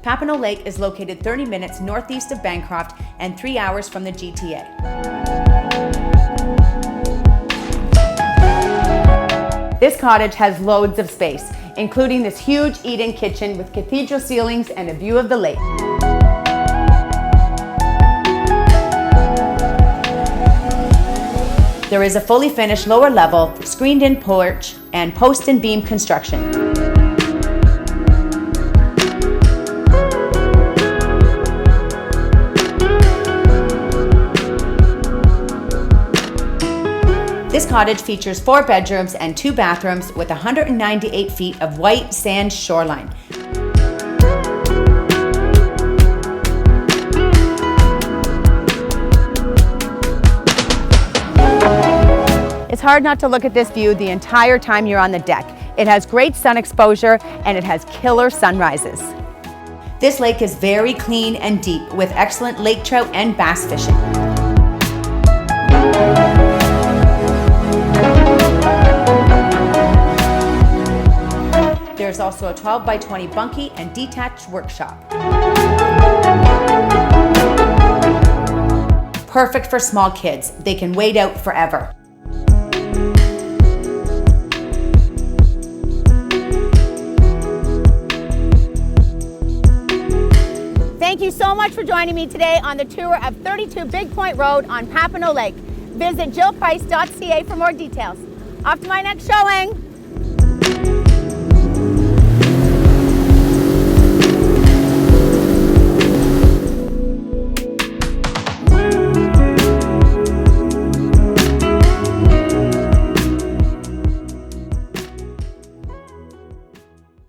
Papineau Lake is located 30 minutes northeast of Bancroft and 3 hours from the GTA. This cottage has loads of space, including this huge eat-in kitchen with cathedral ceilings and a view of the lake. There is a fully finished lower level, screened-in porch, and post and beam construction. This cottage features 4 bedrooms and 2 bathrooms with 198 feet of white sand shoreline. It's hard not to look at this view the entire time you're on the deck. It has great sun exposure and it has killer sunrises. This lake is very clean and deep with excellent lake trout and bass fishing. There's also a 12 by 20 bunkie and detached workshop. Perfect for small kids. They can wait out forever. Thank you so much for joining me today on the tour of 32 Big Point Road on Papineau Lake. Visit jillprice.ca for more details. Off to my next showing.